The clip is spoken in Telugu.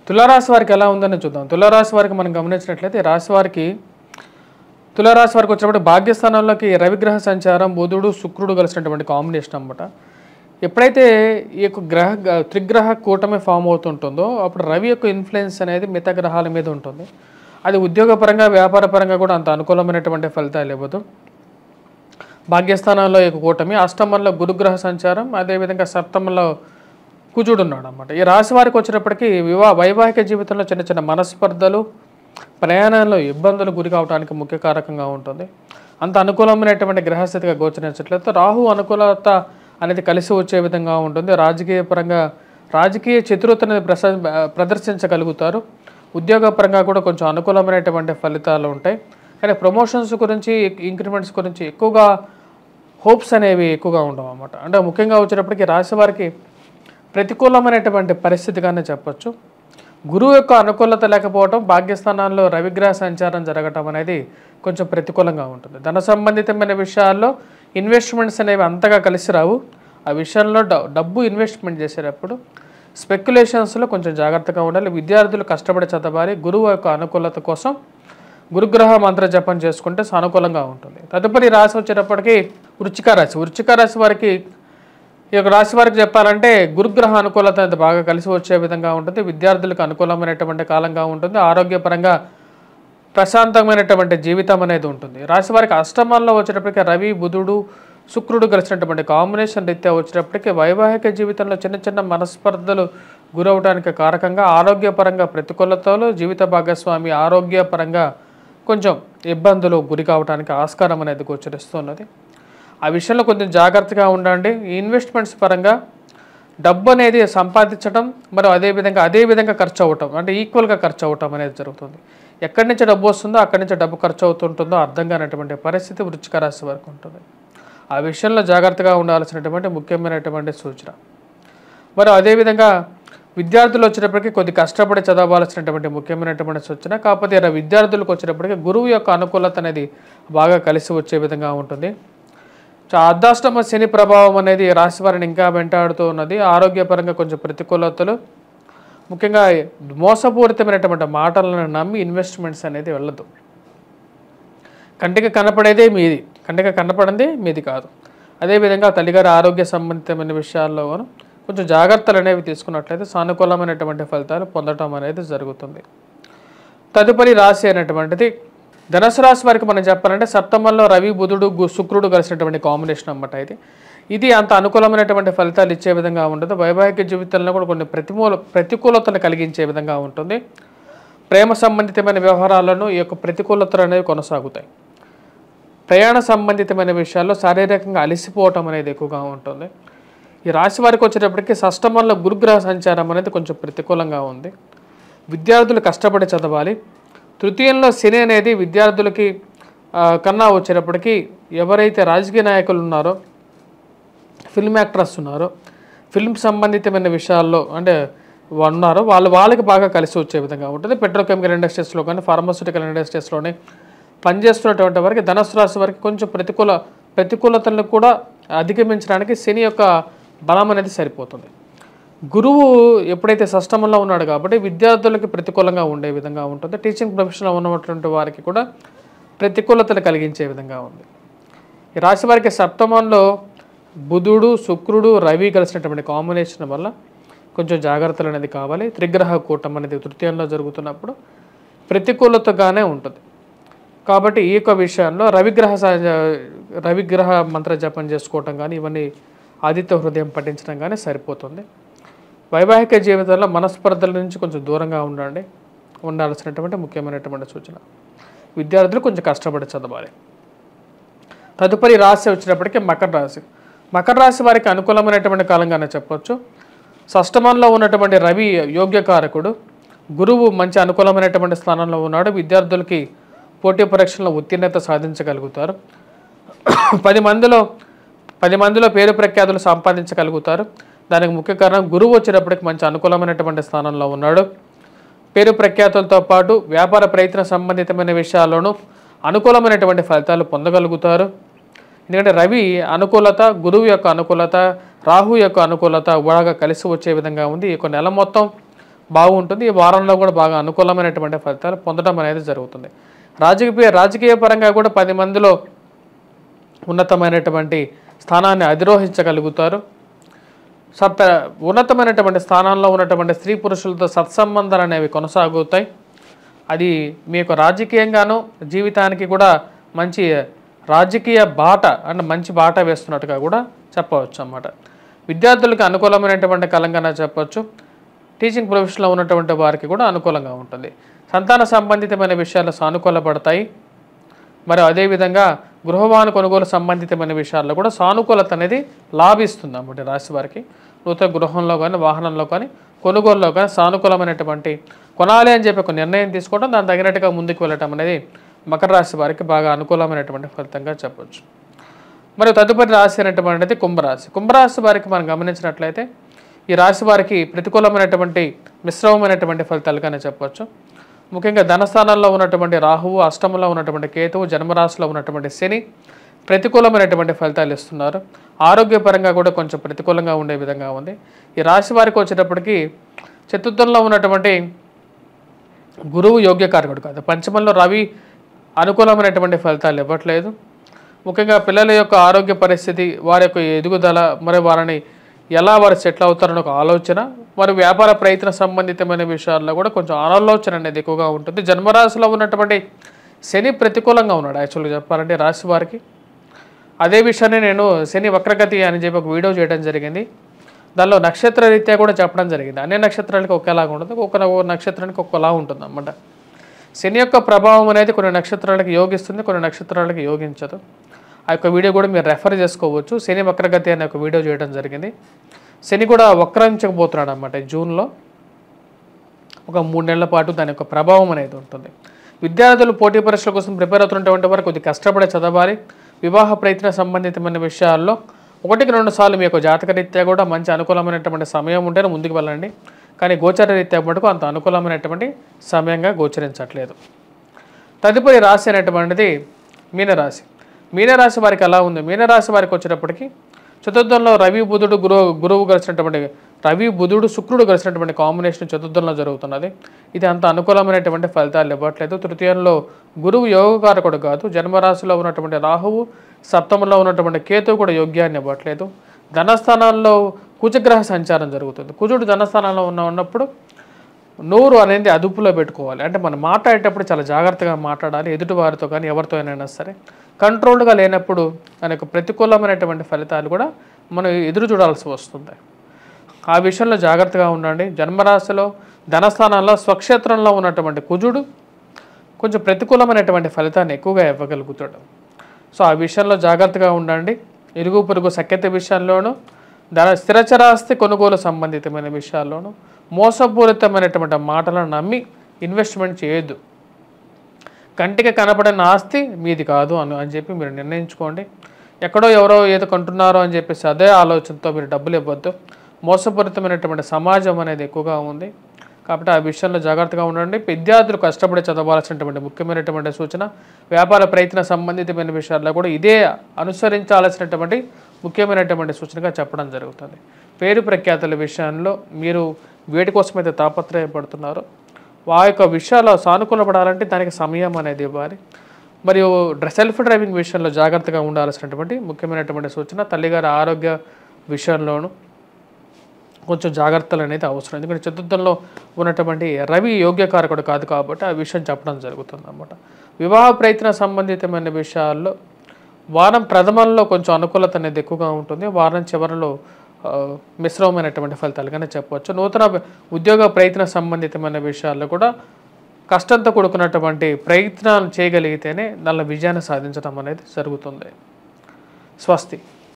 తులారాశి వారికి ఎలా ఉందని చూద్దాం. తులారాశి వారికి మనం గమనించినట్లయితే తులారాశి వారికి వచ్చినప్పుడు భాగ్యస్థానంలోకి రవిగ్రహ సంచారం, బుధుడు శుక్రుడు కలిసినటువంటి కాంబినేషన్ అన్నమాట. ఎప్పుడైతే ఈ యొక్క త్రిగ్రహ కూటమి ఫామ్ అవుతుంటుందో అప్పుడు రవి యొక్క ఇన్ఫ్లుయెన్స్ అనేది మిగతా గ్రహాల మీద ఉంటుంది. అది ఉద్యోగపరంగా వ్యాపారపరంగా కూడా అంత అనుకూలమైనటువంటి ఫలితాలు ఇవ్వదు. భాగ్యస్థానంలో ఈ కూటమి, అష్టమంలో గురుగ్రహ సంచారం, అదేవిధంగా సప్తమంలో కుజుడు ఉన్నాడు అన్నమాట. ఈ రాశి వారికి వచ్చినప్పటికీ వైవాహిక జీవితంలో చిన్న చిన్న మనస్పర్ధలు, ప్రయాణంలో ఇబ్బందులు గురి కావడానికి ముఖ్య కారకంగా ఉంటుంది. అంత అనుకూలమైనటువంటి గ్రహస్థితిగా గోచరించట్లేదు. రాహు అనుకూలత అనేది కలిసి వచ్చే విధంగా ఉంటుంది. రాజకీయ చతురతని ప్రదర్శించగలుగుతారు. ఉద్యోగపరంగా కూడా కొంచెం అనుకూలమైనటువంటి ఫలితాలు ఉంటాయి. కానీ ప్రమోషన్స్ గురించి, ఇంక్రిమెంట్స్ గురించి ఎక్కువగా హోప్స్ అనేవి ఎక్కువగా ఉండవు అన్నమాట. అంటే ముఖ్యంగా వచ్చేటప్పటికి రాశి వారికి ప్రతికూలమైనటువంటి పరిస్థితిగానే చెప్పచ్చు. గురువు యొక్క అనుకూలత లేకపోవడం, భాగ్యస్థానాల్లో రవిగ్రహ సంచారం జరగటం అనేది కొంచెం ప్రతికూలంగా ఉంటుంది. ధన సంబంధితమైన విషయాల్లో ఇన్వెస్ట్మెంట్స్ అనేవి అంతగా కలిసి రావు. ఆ విషయంలో డబ్బు ఇన్వెస్ట్మెంట్ చేసేటప్పుడు స్పెక్యులేషన్స్లో కొంచెం జాగ్రత్తగా ఉండాలి. విద్యార్థులు కష్టపడి చదవాలి. గురువు యొక్క అనుకూలత కోసం గురుగ్రహ మంత్ర జపం చేసుకుంటే సానుకూలంగా ఉంటుంది. తదుపరి రాశి వచ్చేటప్పటికి వృశ్చిక రాశి వారికి, ఈ యొక్క రాశి వారికి చెప్పాలంటే గురుగ్రహ అనుకూలత అనేది బాగా కలిసి వచ్చే విధంగా ఉంటుంది. విద్యార్థులకు అనుకూలమైనటువంటి కాలంగా ఉంటుంది. ఆరోగ్యపరంగా ప్రశాంతమైనటువంటి జీవితం అనేది ఉంటుంది. రాశి వారికి అష్టమంలో వచ్చేటప్పటికి రవి, బుధుడు, శుక్రుడు కలిసినటువంటి కాంబినేషన్ రీత్యా వచ్చేటప్పటికి వైవాహిక జీవితంలో చిన్న చిన్న మనస్పర్ధలు గురవడానికి కారకంగా, ఆరోగ్యపరంగా ప్రతికూలతలు, జీవిత భాగస్వామి ఆరోగ్యపరంగా కొంచెం ఇబ్బందులు గురి కావడానికి ఆస్కారం అనేది గోచరిస్తున్నది. ఆ విషయంలో కొంచెం జాగ్రత్తగా ఉండండి. ఇన్వెస్ట్మెంట్స్ పరంగా డబ్బు అనేది సంపాదించడం, మరి అదే విధంగా ఖర్చు అవ్వటం, అంటే ఈక్వల్గా ఖర్చు అవ్వటం అనేది జరుగుతుంది. ఎక్కడి నుంచి డబ్బు వస్తుందో అక్కడి నుంచి డబ్బు ఖర్చు అవుతుంటుందో అర్థం కానటువంటి పరిస్థితి వృశ్చిక రాశి వరకు ఉంటుంది. ఆ విషయంలో జాగ్రత్తగా ఉండాల్సినటువంటి ముఖ్యమైనటువంటి సూచన. మరి అదేవిధంగా విద్యార్థులు వచ్చేటప్పటికి కొద్ది కష్టపడి చదవాల్సినటువంటి ముఖ్యమైనటువంటి సూచన. కాకపోతే విద్యార్థులకు వచ్చేటప్పటికి గురువు యొక్క అనుకూలత అనేది బాగా కలిసి వచ్చే విధంగా ఉంటుంది. అర్ధాష్టమ శని ప్రభావం అనేది రాశి వారిని ఇంకా వెంటాడుతూ ఉన్నది. ఆరోగ్యపరంగా కొంచెం ప్రతికూలతలు, ముఖ్యంగా మోసపూరితమైనటువంటి మాటలను నమ్మి ఇన్వెస్ట్మెంట్స్ అనేది వెళ్ళదు. కంటికి కనపడేదే మీది, కంటికి కనపడింది మీది కాదు. అదేవిధంగా తల్లిగారి ఆరోగ్య సంబంధితమైన విషయాల్లో కొంచెం జాగ్రత్తలు అనేవి తీసుకున్నట్లయితే సానుకూలమైనటువంటి ఫలితాలు పొందడం అనేది జరుగుతుంది. తదుపరి రాశి అయినటువంటిది ధనుసు రాశి వారికి మనం చెప్పాలంటే సప్తమంలో రవి, బుధుడు, శుక్రుడు కలిసినటువంటి కాంబినేషన్ అన్నమాట. ఇది అంత అనుకూలమైనటువంటి ఫలితాలు ఇచ్చే విధంగా ఉంటుంది. వైవాహిక జీవితంలో కూడా కొన్ని ప్రతికూలతలు కలిగించే విధంగా ఉంటుంది. ప్రేమ సంబంధితమైన వ్యవహారాలను ఈ యొక్క ప్రతికూలతలు అనేవి కొనసాగుతాయి. ప్రయాణ సంబంధితమైన విషయాల్లో శారీరకంగా అలసిపోవటం అనేది ఎక్కువగా ఉంటుంది. ఈ రాశి వారికి వచ్చేటప్పటికి షష్టమంలో గురుగ్రహ సంచారం అనేది కొంచెం ప్రతికూలంగా ఉంది. విద్యార్థులు కష్టపడి చదవాలి. తృతీయంలో శని అనేది విద్యార్థులకి కన్నా వచ్చేటప్పటికి ఎవరైతే రాజకీయ నాయకులు ఉన్నారో, ఫిల్మ్ యాక్టర్స్ ఉన్నారో, ఫిల్మ్ సంబంధితమైన విషయాల్లో అంటే ఉన్నారో వాళ్ళకి బాగా కలిసి వచ్చే విధంగా ఉంటుంది. పెట్రోకెమికల్ ఇండస్ట్రీస్లో కానీ, ఫార్మాస్యూటికల్ ఇండస్ట్రీస్లోనే పనిచేస్తున్నటువంటి వారికి, ధనుసు రాశి వారికి కొంచెం ప్రతికూలతలను కూడా అధిగమించడానికి శని యొక్క బలం అనేది సరిపోతుంది. గురువు ఎప్పుడైతే షష్టమంలో ఉన్నాడు కాబట్టి విద్యార్థులకి ప్రతికూలంగా ఉండే విధంగా ఉంటుంది. టీచింగ్ ప్రొఫెషన్లో ఉన్నటువంటి వారికి కూడా ప్రతికూలతలు కలిగించే విధంగా ఉంది. ఈ రాశి వారికి సప్తమంలో బుధుడు, శుక్రుడు, రవి కలిసినటువంటి కాంబినేషన్ వల్ల కొంచెం జాగ్రత్తలు అనేది కావాలి. త్రిగ్రహ కూటం అనేది తృతీయంలో జరుగుతున్నప్పుడు ప్రతికూలతగానే ఉంటుంది. కాబట్టి ఈ యొక్క విషయంలో రవిగ్రహ మంత్ర జపం చేసుకోవటం కానీ, ఇవన్నీ ఆదిత్య హృదయం పఠించడం కానీ సరిపోతుంది. వైవాహిక జీవితంలో మనస్పర్ధల నుంచి కొంచెం దూరంగా ఉండాల్సినటువంటి ముఖ్యమైనటువంటి సూచన. విద్యార్థులు కొంచెం కష్టపడి చదవాలి. తదుపరి రాశి వచ్చినప్పటికీ మకర రాశి వారికి అనుకూలమైనటువంటి కాలంగానే చెప్పవచ్చు. షష్టమంలో ఉన్నటువంటి రవి యోగ్యకారకుడు, గురువు మంచి అనుకూలమైనటువంటి స్థానంలో ఉన్నాడు. విద్యార్థులకి పోటీ పరీక్షల్లో ఉత్తీర్ణత సాధించగలుగుతారు. 10 మందిలో పేరు ప్రఖ్యాతులు సంపాదించగలుగుతారు. దానికి ముఖ్య కారణం గురువు వచ్చేటప్పటికి మంచి అనుకూలమైనటువంటి స్థానంలో ఉన్నాడు. పేరు ప్రఖ్యాతులతో పాటు వ్యాపార ప్రయత్న సంబంధితమైన విషయాల్లోనూ అనుకూలమైనటువంటి ఫలితాలు పొందగలుగుతారు. ఎందుకంటే రవి అనుకూలత, గురువు యొక్క అనుకూలత, రాహు యొక్క అనుకూలత బాగా కలిసి వచ్చే విధంగా ఉంది. ఈ నెల మొత్తం బాగుంటుంది. ఈ వారంలో కూడా బాగా అనుకూలమైనటువంటి ఫలితాలు పొందడం అనేది జరుగుతుంది. రాజకీయ పరంగా కూడా 10 మందిలో ఉన్నతమైనటువంటి స్థానాన్ని అధిరోహించగలుగుతారు. ఉన్నతమైనటువంటి స్థానాల్లో ఉన్నటువంటి స్త్రీ పురుషులతో సత్సంబంధాలు అనేవి కొనసాగుతాయి. అది మీకు రాజకీయంగాను జీవితానికి కూడా మంచి రాజకీయ బాట అంటే మంచి బాట వేస్తున్నట్టుగా కూడా చెప్పవచ్చు అన్నమాట. విద్యార్థులకు అనుకూలమైనటువంటి కాలంగానే చెప్పవచ్చు. టీచింగ్ ప్రొఫెషన్లో ఉన్నటువంటి వారికి కూడా అనుకూలంగా ఉంటుంది. సంతాన సంబంధితమైన విషయాలు సానుకూలపడతాయి. మరి అదేవిధంగా గృహవాహన కొనుగోలు సంబంధితమైన విషయాల్లో కూడా సానుకూలత అనేది లాభిస్తుంది అన్నమాట. రాశి వారికి నూతన గృహంలో కానీ వాహనంలో కానీ కొనుగోలులో కానీ సానుకూలమైనటువంటి కొనాలి అని చెప్పి ఒక నిర్ణయం తీసుకోవడం, దాని తగినట్టుగా ముందుకు వెళ్ళటం అనేది మకర రాశి వారికి బాగా అనుకూలమైనటువంటి ఫలితంగా చెప్పవచ్చు. మరియు తదుపరి రాశి అనేటువంటిది కుంభరాశి. కుంభరాశి వారికి మనం గమనించినట్లయితే ఈ రాశి వారికి ప్రతికూలమైనటువంటి మిశ్రమమైనటువంటి ఫలితాలుగానే చెప్పవచ్చు. ముఖ్యంగా ధనస్థానంలో ఉన్నటువంటి రాహువు, అష్టమంలో ఉన్నటువంటి కేతువు, జన్మరాశిలో ఉన్నటువంటి శని ప్రతికూలమైనటువంటి ఫలితాలు ఇస్తున్నారు. ఆరోగ్యపరంగా కూడా కొంచెం ప్రతికూలంగా ఉండే విధంగా ఉంది. ఈ రాశి వారికి వచ్చేటప్పటికి చతుర్థంలో ఉన్నటువంటి గురువు యోగ్యకారకుడు కాదు, పంచమంలో రవి అనుకూలమైనటువంటి ఫలితాలు ఇవ్వట్లేదు. ముఖ్యంగా పిల్లల యొక్క ఆరోగ్య పరిస్థితి, వారి యొక్క ఎదుగుదల, మరి వారిని ఎలా వారు సెటిల్ అవుతారని ఒక ఆలోచన, మరి వ్యాపార ప్రయత్న సంబంధితమైన విషయాల్లో కూడా కొంచెం ఆలోచన అనేది ఎక్కువగా ఉంటుంది. జన్మరాశిలో ఉన్నటువంటి శని ప్రతికూలంగా ఉన్నాడు యాక్చువల్గా చెప్పాలంటే రాశి వారికి. అదే విషయాన్ని నేను శని వక్రగతి అని చెప్పి ఒక వీడియో చేయడం జరిగింది. దానిలో నక్షత్ర రీత్యా కూడా చెప్పడం జరిగింది. అన్ని నక్షత్రాలకి ఒకేలాగా ఉండదు, ఒక్క నక్షత్రానికి ఒక్కలా ఉంటుంది అన్నమాట. శని యొక్క ప్రభావం అనేది కొన్ని నక్షత్రాలకు యోగిస్తుంది, కొన్ని నక్షత్రాలకు యోగించదు. ఆ యొక్క వీడియో కూడా మీరు రెఫర్ చేసుకోవచ్చు. శని వక్రగతి అనే ఒక వీడియో చేయడం జరిగింది. శని కూడా వక్రించకపోతున్నాడు అన్నమాట. జూన్లో ఒక 3 నెలల పాటు దాని యొక్క ప్రభావం అనేది ఉంటుంది. విద్యార్థులు పోటీ పరీక్షల కోసం ప్రిపేర్ అవుతున్నటువంటి వారు కొద్దిగా కష్టపడే చదవాలి. వివాహ ప్రయత్న సంబంధితమైన విషయాల్లో 1-2 సార్లు మీ యొక్క జాతక రీత్యా కూడా మంచి అనుకూలమైనటువంటి సమయం ఉంటేనే ముందుకు వెళ్ళండి. కానీ గోచర రీత్యా మటుకు అంత అనుకూలమైనటువంటి సమయంగా గోచరించట్లేదు. తదుపరి రాశి అనేటువంటిది మీనరాశి. మీనరాశి వారికి ఎలా ఉంది? మీనరాశి వారికి వచ్చేటప్పటికి చతుర్థంలో రవి బుధుడు గురువు కలిసినటువంటి రవి బుధుడు శుక్రుడు కలిసినటువంటి కాంబినేషన్ చతుర్థంలో జరుగుతున్నది. ఇది అంత అనుకూలమైనటువంటి ఫలితాలు ఇవ్వట్లేదు. తృతీయంలో గురువు యోగకారకుడు కాదు. జన్మరాశిలో ఉన్నటువంటి రాహువు, సప్తమంలో ఉన్నటువంటి కేతువు కూడా యోగ్యాన్ని ఇవ్వట్లేదు. ధనస్థానాల్లో కుజగ్రహ సంచారం జరుగుతుంది. కుజుడు ధనస్థానంలో ఉన్నప్పుడు నోరు అనేది అదుపులో పెట్టుకోవాలి. అంటే మనం మాట్లాడేటప్పుడు చాలా జాగ్రత్తగా మాట్లాడాలి. ఎదుటి వారితో కానీ ఎవరితో అయినా సరే కంట్రోల్డ్గా లేనప్పుడు అనేక ప్రతికూలమైనటువంటి ఫలితాలు కూడా మనం ఎదురు చూడాల్సి వస్తుంది. ఆ విషయంలో జాగ్రత్తగా ఉండండి. జన్మరాశిలో ధనస్థానంలో స్వక్షేత్రంలో ఉన్నటువంటి కుజుడు కొంచెం ప్రతికూలమైనటువంటి ఫలితాన్ని ఎక్కువగా ఇవ్వగలుగుతాడు. సో ఆ విషయంలో జాగ్రత్తగా ఉండండి. ఇరుగు పొరుగు సఖ్యత విషయాల్లోనూ, స్థిరచరాస్తి కొనుగోలు సంబంధితమైన విషయాల్లోనూ మోసపూరితమైనటువంటి మాటలను నమ్మి ఇన్వెస్ట్మెంట్ చేయొద్దు. కంటికి కనపడిన ఆస్తి మీది కాదు అని చెప్పి మీరు నిర్ణయించుకోండి. ఎక్కడో ఎవరో ఏదో కొంటున్నారో అని చెప్పేసి అదే ఆలోచనతో మీరు డబ్బులు ఇవ్వద్దు. మోసపూరితమైనటువంటి సమాజం అనేది ఎక్కువగా ఉంది కాబట్టి ఆ విషయంలో జాగ్రత్తగా ఉండండి. విద్యార్థులు కష్టపడి చదవాల్సినటువంటి ముఖ్యమైనటువంటి సూచన. వ్యాపార ప్రయత్న సంబంధితమైన విషయాల్లో కూడా ఇదే అనుసరించాల్సినటువంటి ముఖ్యమైనటువంటి సూచనగా చెప్పడం జరుగుతుంది. పేరు ప్రఖ్యాతుల విషయంలో మీరు వేటి కోసమైతే తాపత్రయపడుతున్నారో ఆ యొక్క విషయాల్లో సానుకూలపడాలంటే దానికి సమయం అనేది ఇవ్వాలి. మరియు సెల్ఫ్ డ్రైవింగ్ విషయంలో జాగ్రత్తగా ఉండాల్సినటువంటి ముఖ్యమైనటువంటి సూచన. తల్లిగారి ఆరోగ్య విషయంలోనూ కొంచెం జాగ్రత్తలు అనేది అవసరం. ఎందుకంటే చతుర్థంలో ఉన్నటువంటి రవి యోగ్యకారకుడు కాదు కాబట్టి ఆ విషయం చెప్పడం జరుగుతుంది అన్నమాట. వివాహ ప్రయత్న సంబంధితమైన విషయాల్లో వారం ప్రథమంలో కొంచెం అనుకూలత అనేది ఎక్కువగా ఉంటుంది. వారం చివరిలో మిశ్రమమైనటువంటి ఫలితాలుగానే చెప్పవచ్చు. నూతన ఉద్యోగ ప్రయత్న సంబంధితమైన విషయాల్లో కూడా కష్టంతో కూడుకున్నటువంటి ప్రయత్నాలు చేయగలిగితేనే దానిలో విజయాన్ని సాధించడం అనేది జరుగుతుంది. స్వస్తి.